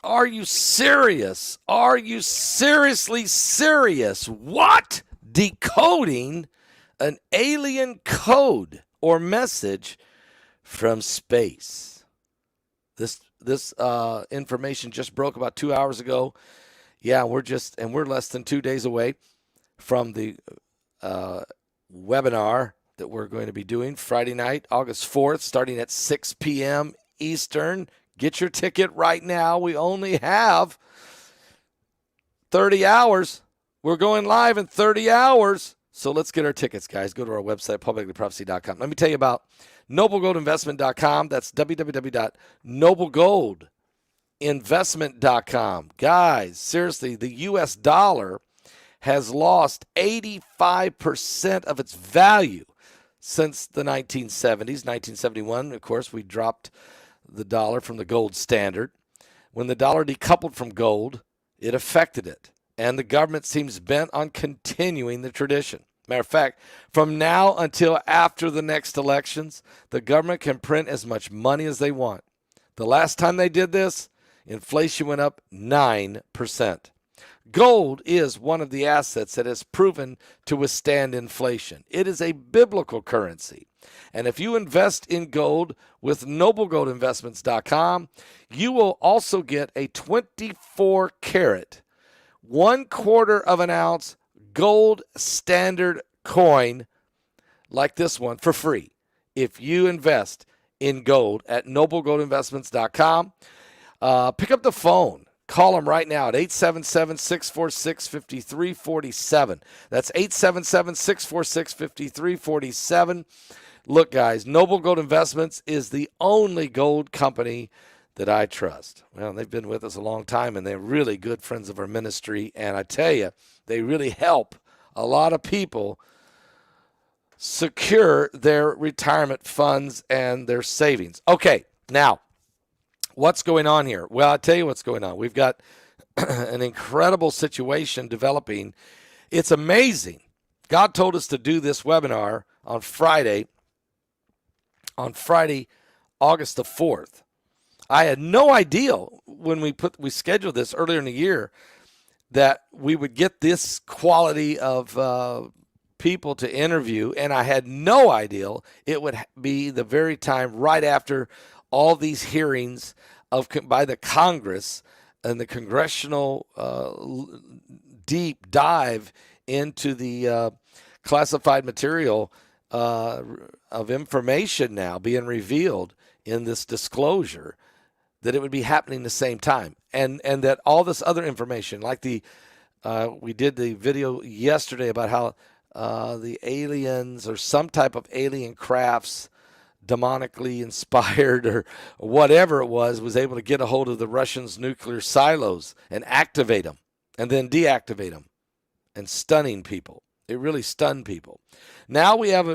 Are you serious? Are you seriously serious? What? Decoding an alien code or message from space. This information just broke about 2 hours ago. Yeah, we're less than 2 days away from the webinar that we're going to be doing Friday night, August 4th, starting at 6 p.m. Eastern. Get your ticket right now. We only have 30 hours. We're going live in 30 hours. So let's get our tickets, guys. Go to our website, publiclyprophecy.com. Let me tell you about noblegoldinvestment.com. That's www.noblegoldinvestment.com. Guys, seriously, the U.S. dollar has lost 85% of its value since the 1970s. 1971, of course, we dropped the dollar from the gold standard. When the dollar decoupled from gold, it affected it. And the government seems bent on continuing the tradition. Matter of fact, from now until after the next elections, the government can print as much money as they want. The last time they did this, inflation went up 9%. Gold is one of the assets that has proven to withstand inflation. It is a biblical currency. And if you invest in gold with noblegoldinvestments.com, you will also get a 24 karat, 1/4 of an ounce gold standard coin like this one for free if you invest in gold at noblegoldinvestments.com. Pick up the phone. Call them right now at 877-646-5347. That's 877-646-5347. Look, guys, Noble Gold Investments is the only gold company that I trust. Well, they've been with us a long time, and they're really good friends of our ministry. And I tell you, they really help a lot of people secure their retirement funds and their savings. Okay, now, what's going on here? Well, I'll tell you what's going on. We've got an incredible situation developing. It's amazing. God told us to do this webinar on Friday, August the 4th. I had no idea when we scheduled this earlier in the year that we would get this quality of people to interview, and I had no idea it would be the very time right after all these hearings by the Congress and the congressional deep dive into the classified material of information now being revealed in this disclosure, that it would be happening the same time. And that all this other information, like we did the video yesterday about how the aliens or some type of alien crafts, demonically inspired or whatever it was able to get a hold of the Russians' nuclear silos and activate them and then deactivate them, and stunning people. It really stunned people. Now we have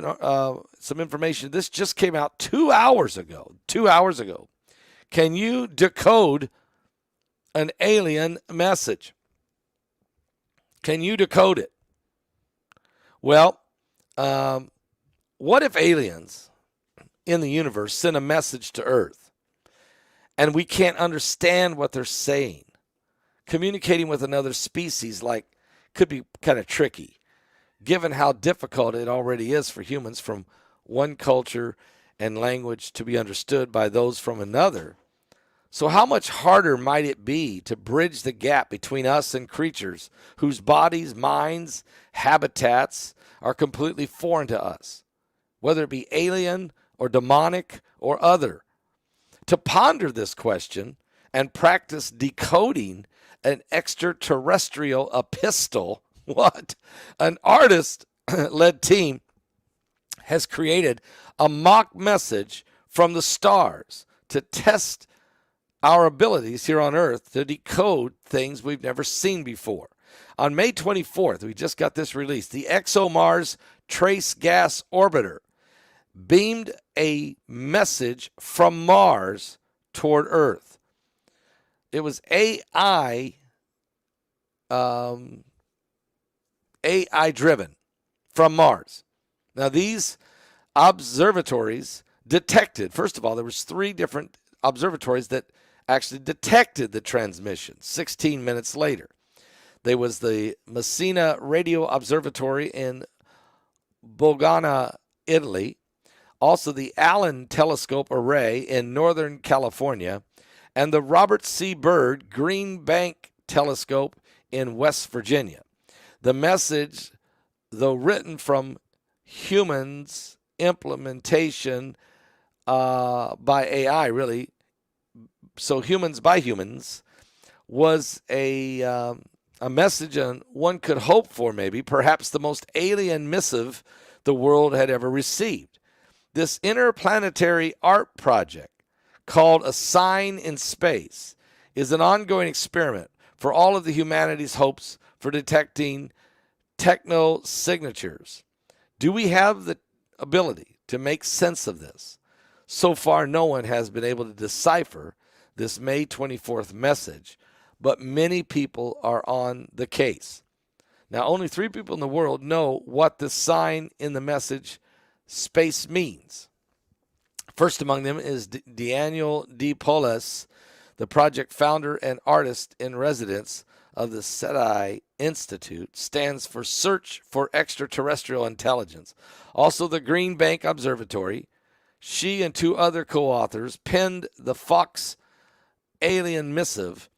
some information. This just came out 2 hours ago. 2 hours ago. Can you decode an alien message? Can you decode it? Well, what if aliens in the universe send a message to Earth and we can't understand what they're saying? Communicating with another species could be kind of tricky, given how difficult it already is for humans from one culture and language to be understood by those from another. So how much harder might it be to bridge the gap between us and creatures whose bodies, minds, habitats are completely foreign to us, whether it be alien or demonic or other? To ponder this question and practice decoding an extraterrestrial epistle, an artist-led team has created a mock message from the stars to test our abilities here on Earth to decode things we've never seen before. On May 24th, we just got this released, the ExoMars Trace Gas Orbiter beamed a message from Mars toward Earth. It was AI driven from Mars. Now, these observatories detected, first of all, there was 3 different observatories that actually detected the transmission 16 minutes later. There was the Messina Radio Observatory in Bologna, Italy, also the Allen Telescope Array in Northern California, and the Robert C. Byrd Green Bank Telescope in West Virginia. The message, though written from humans, implementation by AI, really, so humans by humans, was a message and one could hope for, maybe, perhaps the most alien missive the world had ever received. This interplanetary art project, called A Sign in Space, is an ongoing experiment for all of the humanity's hopes for detecting techno-signatures. Do we have the ability to make sense of this? So far, no one has been able to decipher this May 24th message, but many people are on the case. Now, only 3 people in the world know what the sign in the message space means. First among them is Daniel D. Polis, the project founder and artist in residence of the SETI Institute, stands for Search for Extraterrestrial Intelligence. Also, the Green Bank Observatory. She and 2 other co-authors penned the Fox Alien Missive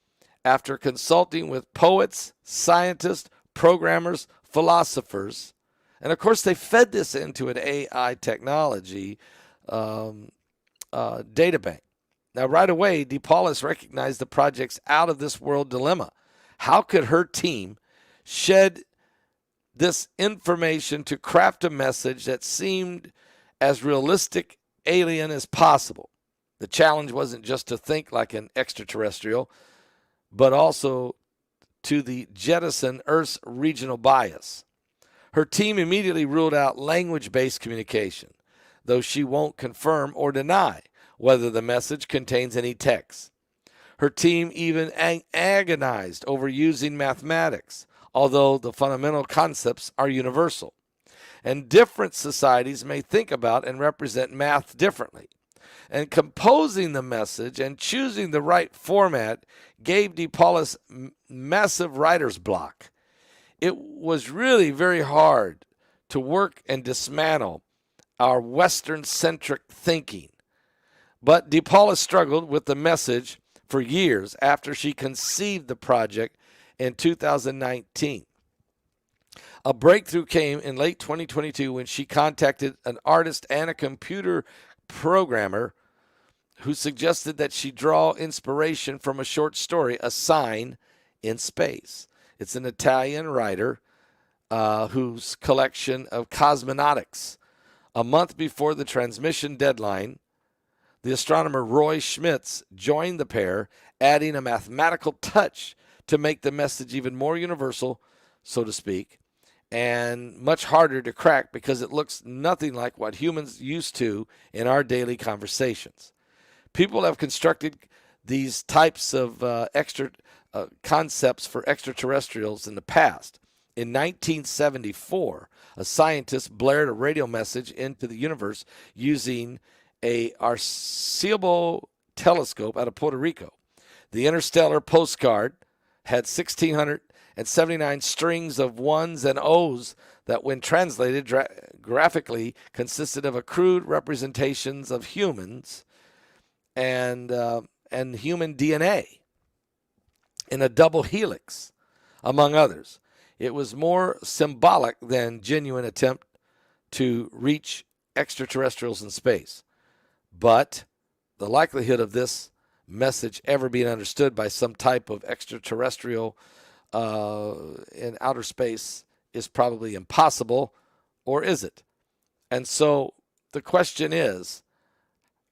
after consulting with poets, scientists, programmers, philosophers. And of course, they fed this into an AI technology databank. Now, right away, DePaulis recognized the project's out-of-this-world dilemma. How could her team shed this information to craft a message that seemed as realistic alien as possible? The challenge wasn't just to think like an extraterrestrial, but also to the jettison Earth's regional bias. Her team immediately ruled out language-based communication, though she won't confirm or deny whether the message contains any text. Her team even agonized over using mathematics, although the fundamental concepts are universal. And different societies may think about and represent math differently. And composing the message and choosing the right format gave DePaulis massive writer's block. It was really very hard to work and dismantle our Western-centric thinking. But DePaulis struggled with the message for years after she conceived the project in 2019. A breakthrough came in late 2022 when she contacted an artist and a computer programmer who suggested that she draw inspiration from a short story, A Sign in Space. It's an Italian writer whose collection of cosmonautics. A month before the transmission deadline, the astronomer Roy Schmitz joined the pair, adding a mathematical touch to make the message even more universal, so to speak, and much harder to crack because it looks nothing like what humans used to in our daily conversations. People have constructed these types of extra concepts for extraterrestrials in the past. In 1974, a scientist blared a radio message into the universe using a Arecibo telescope out of Puerto Rico. The interstellar postcard had 1,679 strings of ones and O's that, when translated graphically, consisted of crude representations of humans and human DNA in a double helix, among others. It was more symbolic than genuine attempt to reach extraterrestrials in space. But the likelihood of this message ever being understood by some type of extraterrestrial in outer space is probably impossible, or is it? And so the question is,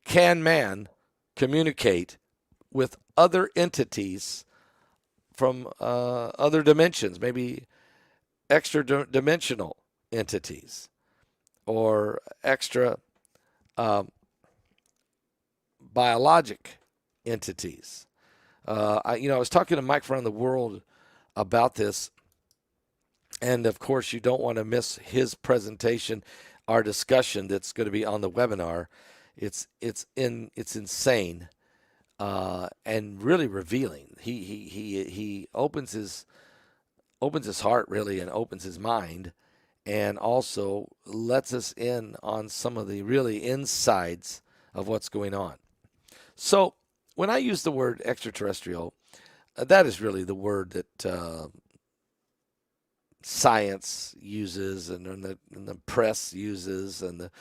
can man communicate with other entities from other dimensions, maybe extra-dimensional entities or extra biologic entities? I was talking to Mike from around the world about this, and of course you don't want to miss his presentation, our discussion that's going to be on the webinar. It's insane. and really revealing. He opens his heart really and opens his mind, and also lets us in on some of the really insides of what's going on. So when I use the word extraterrestrial, that is really the word that science uses, and the press uses, and the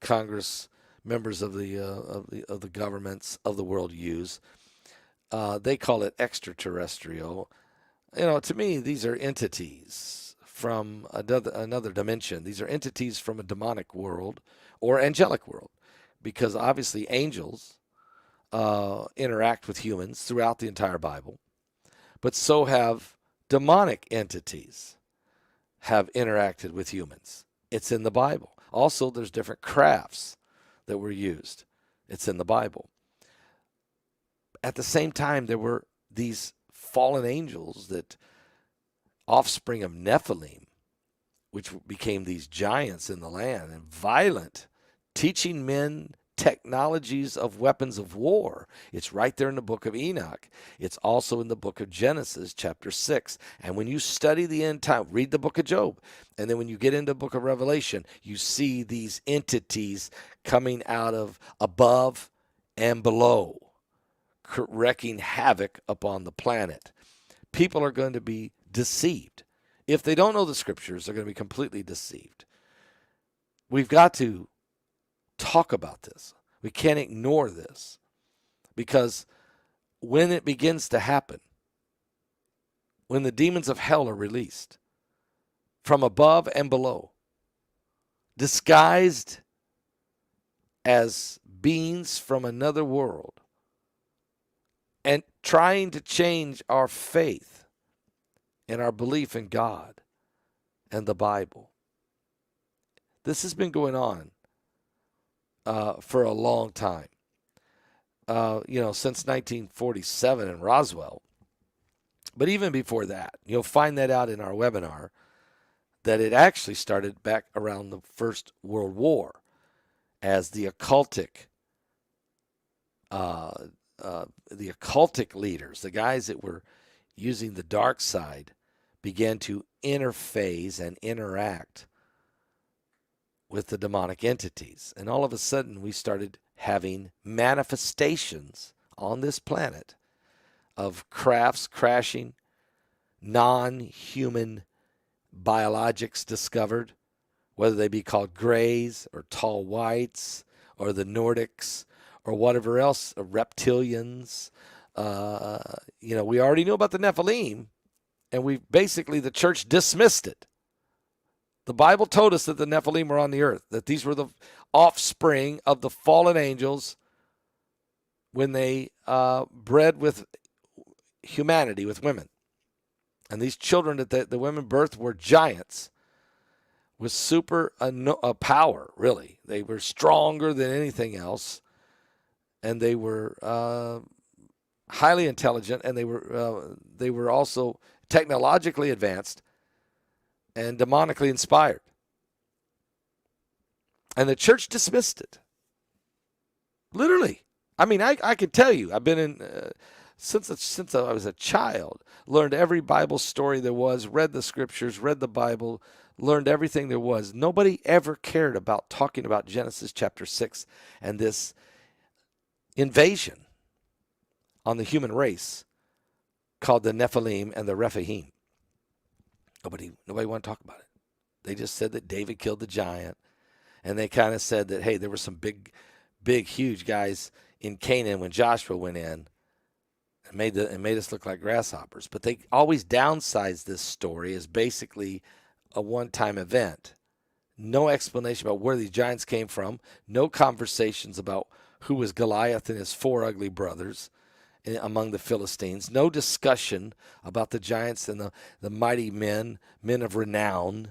Congress members of the governments of the world use. They call it extraterrestrial. To me, these are entities from another dimension. These are entities from a demonic world or angelic world, because obviously angels interact with humans throughout the entire Bible, but so have demonic entities have interacted with humans. It's in the Bible. Also, there's different crafts that were used. It's in the Bible. At the same time, there were these fallen angels, that offspring of Nephilim, which became these giants in the land and violent, teaching men technologies of weapons of war. It's right there in the book of Enoch. It's also in the book of Genesis, chapter 6. And when you study the end time, read the book of Job. And then when you get into the book of Revelation, you see these entities coming out of above and below, wreaking havoc upon the planet. People are going to be deceived. If they don't know the scriptures, they're going to be completely deceived. We've got to talk about this. We can't ignore this, because when it begins to happen, when the demons of hell are released from above and below, disguised as beings from another world, and trying to change our faith and our belief in God and the Bible. This has been going on for a long time. Since 1947 in Roswell. But even before that, you'll find that out in our webinar, that it actually started back around the First World War, as the occultic leaders, the guys that were using the dark side, began to interface and interact with the demonic entities. And all of a sudden, we started having manifestations on this planet of crafts crashing, non-human biologics discovered, whether they be called grays or tall whites or the Nordics or whatever else, reptilians. We already knew about the Nephilim, and the church dismissed it. The Bible told us that the Nephilim were on the earth, that these were the offspring of the fallen angels when they bred with humanity, with women. And these children that the women birthed were giants with super power, really. They were stronger than anything else, and they were highly intelligent, and they were also technologically advanced and demonically inspired. And the church dismissed it. Literally. I mean, I can tell you, I've been in, since I was a child, learned every Bible story there was, read the scriptures, read the Bible, learned everything there was. Nobody ever cared about talking about Genesis chapter 6 and this invasion on the human race called the Nephilim and the Rephaim. Nobody wanted to talk about it. They just said that David killed the giant, and they kind of said that, hey, there were some big, huge guys in Canaan when Joshua went in and made us look like grasshoppers. But they always downsized this story as basically a one-time event. No explanation about where these giants came from. No conversations about who was Goliath and his four ugly brothers among the Philistines. No discussion about the giants and the mighty men of renown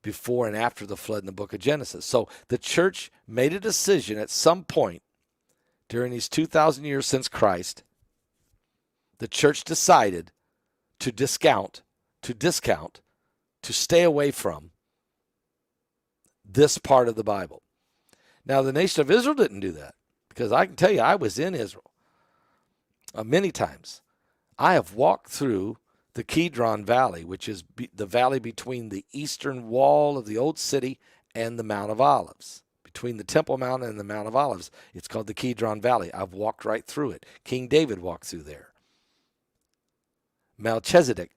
before and after the flood in the book of Genesis. So the church made a decision at some point during these 2,000 years since Christ. The church decided to discount, to stay away from this part of the Bible. Now, the nation of Israel didn't do that, Because I can tell you, I was in Israel many times. I have walked through the Kidron Valley, which is the valley between the eastern wall of the old city and the Mount of Olives. Between the Temple Mount and the Mount of Olives, it's called the Kidron Valley. I've walked right through it. King David walked through there. Melchizedek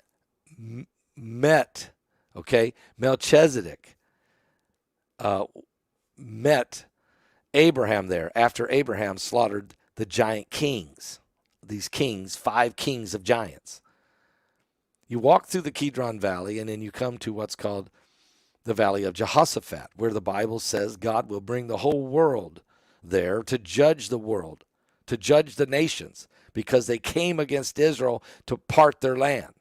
met Abraham there after Abraham slaughtered the giant kings. These kings, 5 kings of giants. You walk through the Kidron Valley, and then you come to what's called the Valley of Jehoshaphat, where the Bible says God will bring the whole world there to judge the world, to judge the nations, because they came against Israel to part their land.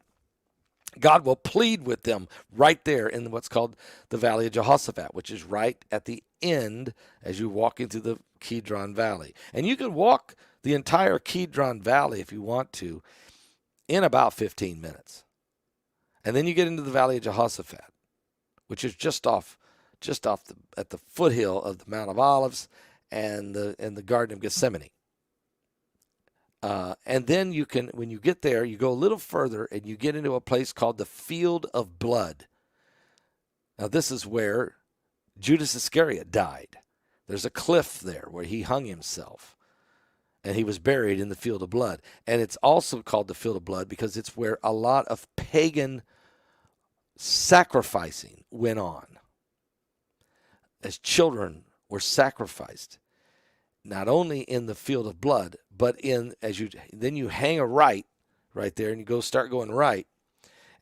God will plead with them right there in what's called the Valley of Jehoshaphat, which is right at the end as you're walking through the Kidron Valley. And you can walk the entire Kidron Valley, if you want to, in about 15 minutes. And then you get into the Valley of Jehoshaphat, which is just off at the foothill of the Mount of Olives and the Garden of Gethsemane. And then you can, when you get there, you go a little further and you get into a place called the Field of Blood. Now, this is where Judas Iscariot died. There's a cliff there where he hung himself, and he was buried in the Field of Blood. And it's also called the Field of Blood because it's where a lot of pagan sacrificing went on, as children were sacrificed, not only in the Field of Blood, but then you hang a right there, and you start going right,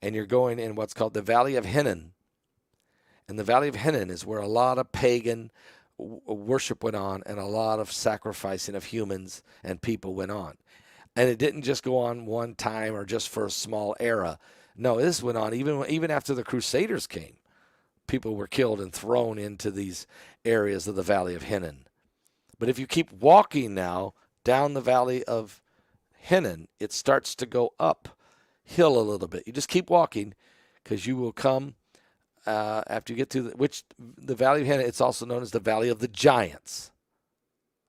and you're going in what's called the Valley of Hinnom. And the Valley of Hinnom is where a lot of pagan worship went on, and a lot of sacrificing of humans and people went on. And it didn't just go on one time or just for a small era. No, this went on even after the Crusaders came. People were killed and thrown into these areas of the Valley of Hinnom. But if you keep walking now down the Valley of Hinnom, it starts to go uphill a little bit. You just keep walking, because you will come after you get to the Valley of Hinnom. It's also known as the Valley of the Giants.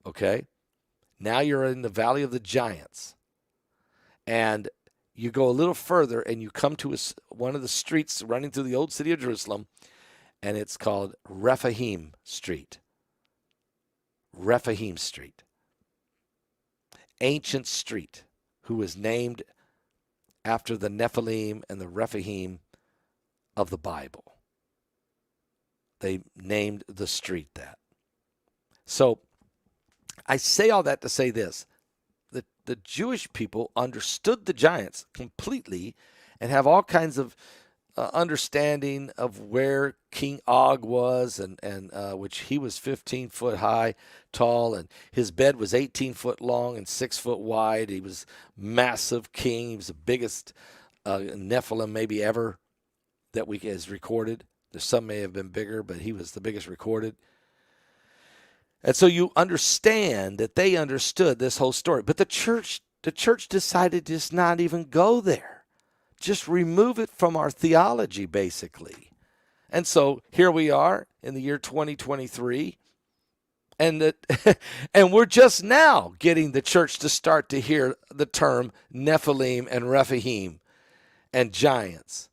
Okay? Now you're in the Valley of the Giants. And you go a little further, and you come to one of the streets running through the old city of Jerusalem, and it's called Rephaim Street. Rephaim Street. Ancient street, who was named after the Nephilim and the Rephaim of the Bible. They named the street that. So I say all that to say this. The Jewish people understood the giants completely and have all kinds of understanding of where King Og was, and which he was 15 foot high, tall, and his bed was 18 foot long and 6 foot wide. He was massive king. He was the biggest Nephilim maybe ever that is recorded. There's some may have been bigger, but he was the biggest recorded. And so you understand that they understood this whole story. But the church decided to just not even go there. Just remove it from our theology, basically. And so here we are in the year 2023, and we're just now getting the church to start to hear the term Nephilim and Rephaim and giants.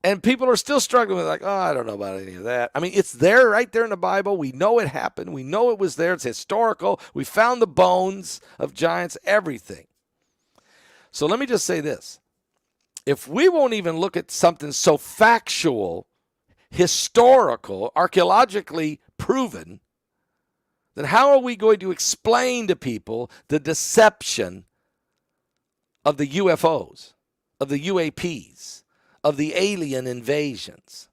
And people are still struggling with I don't know about any of that. I mean, it's there right there in the Bible. We know it happened. We know it was there. It's historical. We found the bones of giants, everything. So let me just say this. If we won't even look at something so factual, historical, archaeologically proven, then how are we going to explain to people the deception of the UFOs, of the UAPs, of the alien invasions?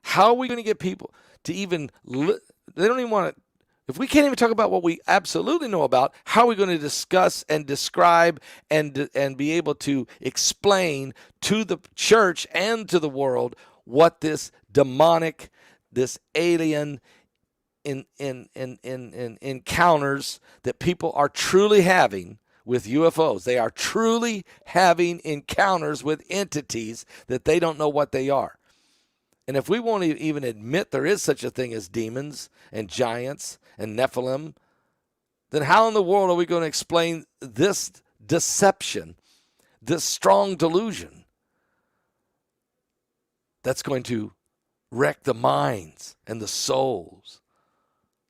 How are we going to get people to even, they don't even want to, if we can't even talk about what we absolutely know about, how are we going to discuss and describe and be able to explain to the church and to the world what this demonic, this alien encounters that people are truly having with UFOs? They are truly having encounters with entities that they don't know what they are. And if we won't even admit there is such a thing as demons and giants and Nephilim, then how in the world are we going to explain this deception, this strong delusion that's going to wreck the minds and the souls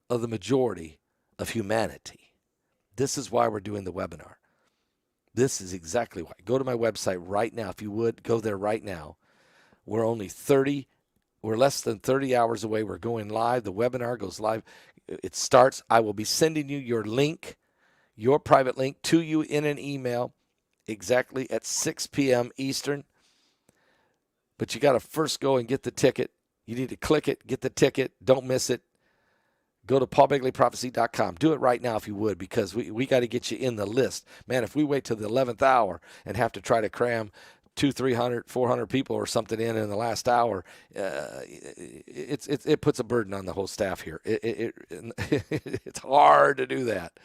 of the majority of humanity? This is why we're doing the webinar. This is exactly why. Go to my website right now. If you would, go there right now. We're less than 30 hours away. We're going live. The webinar goes live. It starts. I will be sending you your link, your private link, to you in an email exactly at 6 p.m. Eastern. But you got to first go and get the ticket. You need to click it, get the ticket. Don't miss it. Go to paulbegleyprophecy.com. Do it right now if you would, because we got to get you in the list. Man, if we wait till the 11th hour and have to try to cram 200, 300, 400 people or something in the last hour, it puts a burden on the whole staff here. It's hard to do that.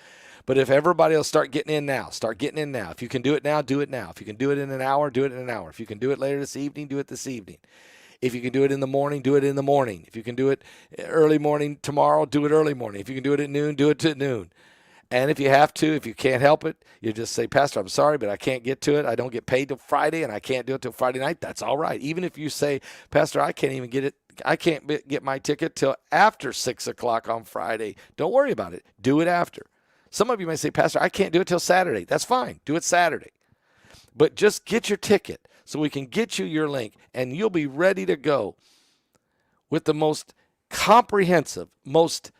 But if everybody will start getting in now. If you can do it now, do it now. If you can do it in an hour, do it in an hour. If you can do it later this evening, do it this evening. If you can do it in the morning, do it in the morning. If you can do it early morning tomorrow, do it early morning. If you can do it at noon, do it at noon. And if you have to, if you can't help it, you just say, Pastor, I'm sorry, but I can't get to it. I don't get paid till Friday, and I can't do it till Friday night. That's all right. Even if you say, Pastor, I can't even get it. I can't get my ticket till after 6 o'clock on Friday. Don't worry about it. Do it after. Some of you may say, Pastor, I can't do it till Saturday. That's fine. Do it Saturday. But just get your ticket so we can get you your link, and you'll be ready to go with the most comprehensive, most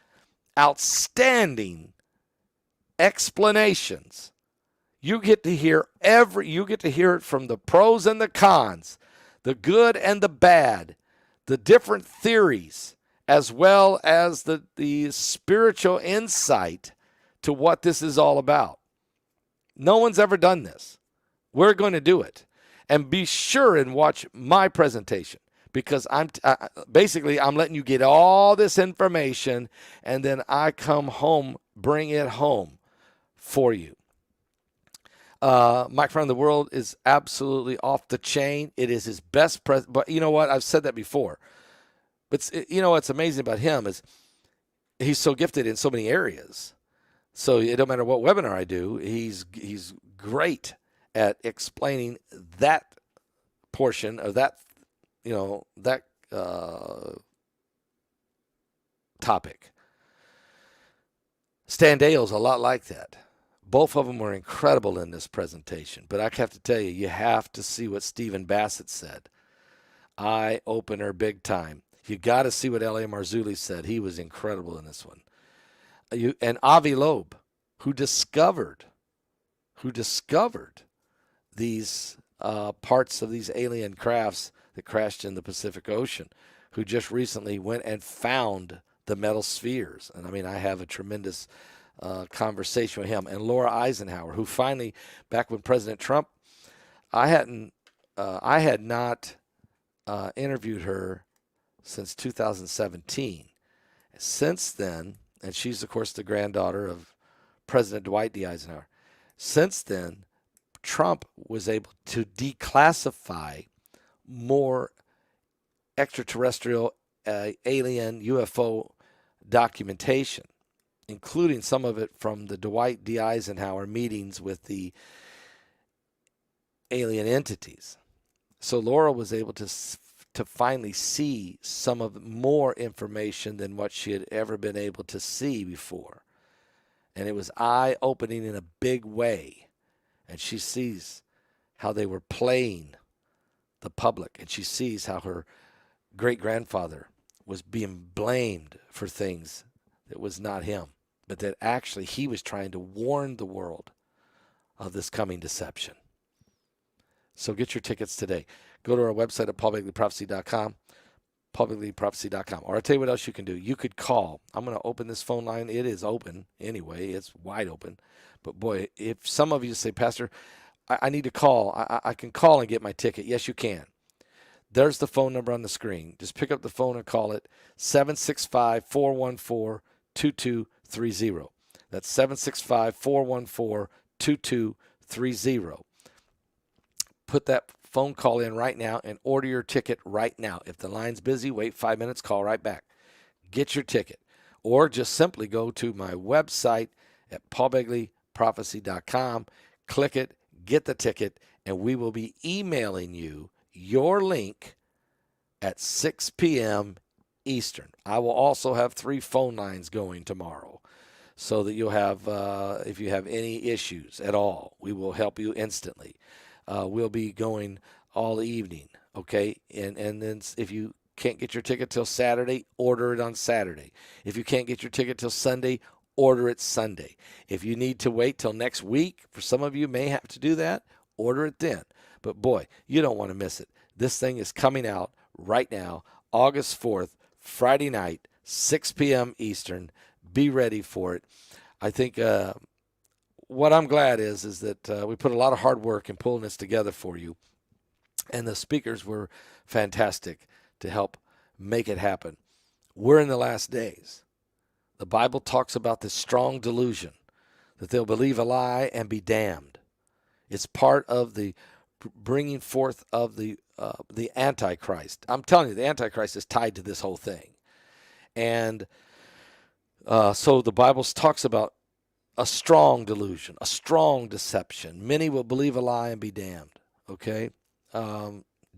outstanding explanations. You get to hear it from the pros and the cons, the good and the bad, the different theories, as well as the spiritual insight to what this is all about. No one's ever done this. We're going to do it. And be sure and watch my presentation, because I'm letting you get all this information, and then I come home, bring it home for you. Mike From the World is absolutely off the chain. It is his best present. But you know what? I've said that before. But you know what's amazing about him is he's so gifted in so many areas. So it don't matter what webinar I do, he's great at explaining that portion of that, topic. Stan Dale's a lot like that. Both of them were incredible in this presentation. But I have to tell you, you have to see what Stephen Bassett said. Eye-opener big time. You got to see what L.A. Marzulli said. He was incredible in this one. And Avi Loeb, who discovered these parts of these alien crafts that crashed in the Pacific Ocean, who just recently went and found the metal spheres. And I mean, I have a tremendous conversation with him. And Laura Eisenhower, who finally, back when President Trump, I had not interviewed her since 2017. Since then, and she's, of course, the granddaughter of President Dwight D. Eisenhower. Since then, Trump was able to declassify more extraterrestrial alien UFO documentation, including some of it from the Dwight D. Eisenhower meetings with the alien entities. So Laura was able to finally see some of more information than what she had ever been able to see before. And it was eye-opening in a big way. And she sees how they were playing the public. And she sees how her great-grandfather was being blamed for things that was not him, but that actually he was trying to warn the world of this coming deception. So get your tickets today. Go to our website at paulbegleyprophecy.com, paulbegleyprophecy.com. Or I'll tell you what else you can do. You could call. I'm going to open this phone line. It is open anyway. It's wide open. But, boy, if some of you say, Pastor, I need to call. I can call and get my ticket. Yes, you can. There's the phone number on the screen. Just pick up the phone and call it, 765-414-2230. That's 765-414-2230. Put that phone call in right now and order your ticket right now. If the line's busy, wait 5 minutes, call right back. Get your ticket. Or just simply go to my website at paulbegleyprophecy.com. Click it, get the ticket, and we will be emailing you your link at 6 p.m. Eastern. I will also have 3 phone lines going tomorrow so that you'll have, if you have any issues at all, we will help you instantly. We'll be going all evening, okay? And then if you can't get your ticket till Saturday, order it on Saturday. If you can't get your ticket till Sunday, order it Sunday. If you need to wait till next week, for some of you may have to do that, order it then. But boy, you don't want to miss it. This thing is coming out right now, August 4th, Friday night, 6 p.m. Eastern. Be ready for it. I think what I'm glad is that we put a lot of hard work in pulling this together for you. And the speakers were fantastic to help make it happen. We're in the last days. The Bible talks about this strong delusion that they'll believe a lie and be damned. It's part of the bringing forth of the Antichrist. I'm telling you, the Antichrist is tied to this whole thing. And so the Bible talks about a strong delusion, a strong deception. Many will believe a lie and be damned, okay?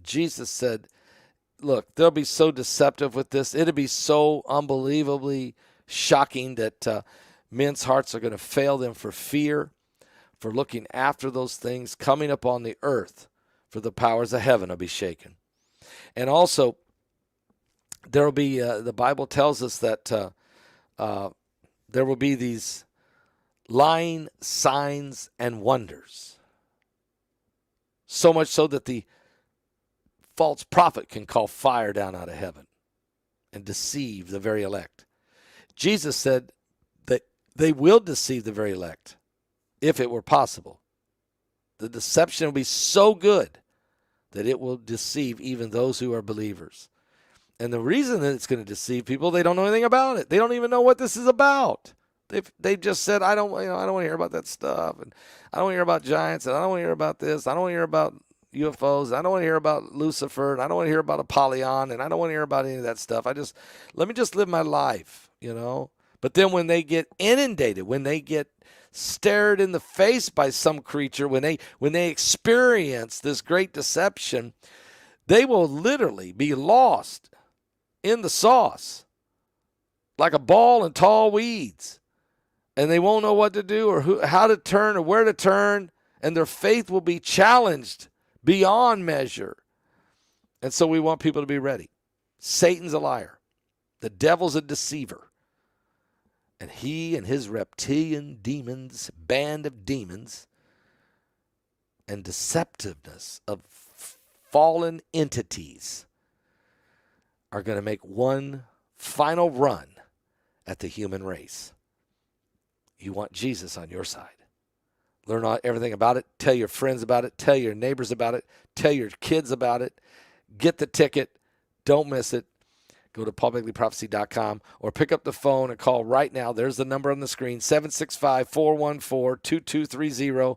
Jesus said, look, they'll be so deceptive with this. It'll be so unbelievably shocking that men's hearts are going to fail them for fear, for looking after those things coming upon the earth, for the powers of heaven will be shaken. And also, there will be, the Bible tells us that there will be these lying signs and wonders. So much so that the false prophet can call fire down out of heaven and deceive the very elect. Jesus said that they will deceive the very elect if it were possible. The deception will be so good that it will deceive even those who are believers. And the reason that it's going to deceive people, they don't know anything about it. They don't even know what this is about. They've just said, I don't want to hear about that stuff, and I don't want to hear about giants, and I don't want to hear about this. I don't want to hear about UFOs. I don't want to hear about Lucifer, and I don't want to hear about Apollyon, and I don't want to hear about any of that stuff. Let me just live my life, But then when they get inundated, when they get stared in the face by some creature, when they experience this great deception, they will literally be lost in the sauce like a ball in tall weeds. And they won't know what to do or how to turn or where to turn, and their faith will be challenged beyond measure. And so we want people to be ready. Satan's a liar. The devil's a deceiver. And he and his reptilian demons, band of demons, and deceptiveness of fallen entities are going to make one final run at the human race. You want Jesus on your side. Learn everything about it. Tell your friends about it. Tell your neighbors about it. Tell your kids about it. Get the ticket. Don't miss it. Go to paulbegleyprophecy.com or pick up the phone and call right now. There's the number on the screen, 765-414-2230.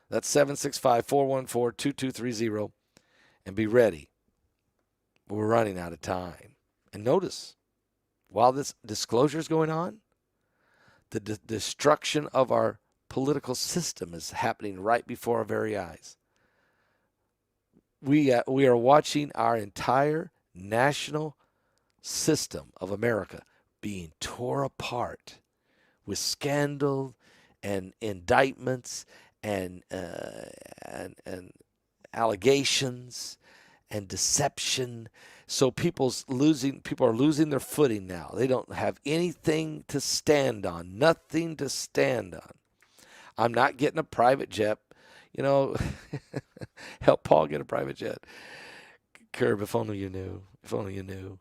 That's 765-414-2230. And be ready. We're running out of time. And notice, while this disclosure is going on, the destruction of our political system is happening right before our very eyes. We are watching our entire national system of America being torn apart with scandal and indictments and allegations and deception. So people are losing their footing now. They don't have anything to stand on, nothing to stand on. I'm not getting a private jet. Help Paul get a private jet. Curb, if only you knew. If only you knew.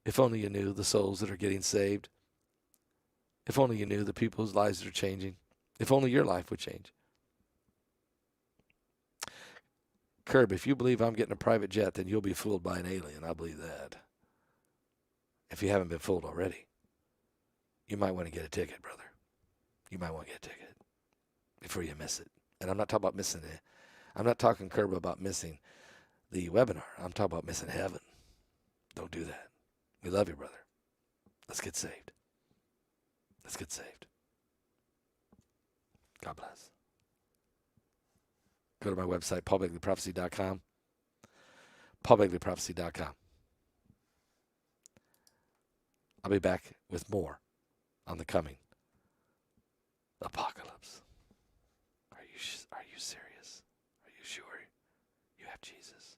If only you knew the souls that are getting saved. If only you knew the people whose lives are changing. If only your life would change. Curb, if you believe I'm getting a private jet, then you'll be fooled by an alien. I believe that. If you haven't been fooled already, you might want to get a ticket, brother. You might want to get a ticket before you miss it. And I'm not talking about missing it. I'm not talking, Curb, about missing the webinar. I'm talking about missing heaven. Don't do that. We love you, brother. Let's get saved. Let's get saved. God bless. Go to my website, paulbegleyprophecy.com. paulbegleyprophecy.com. I'll be back with more on the coming apocalypse. Are you serious? Are you sure you have Jesus?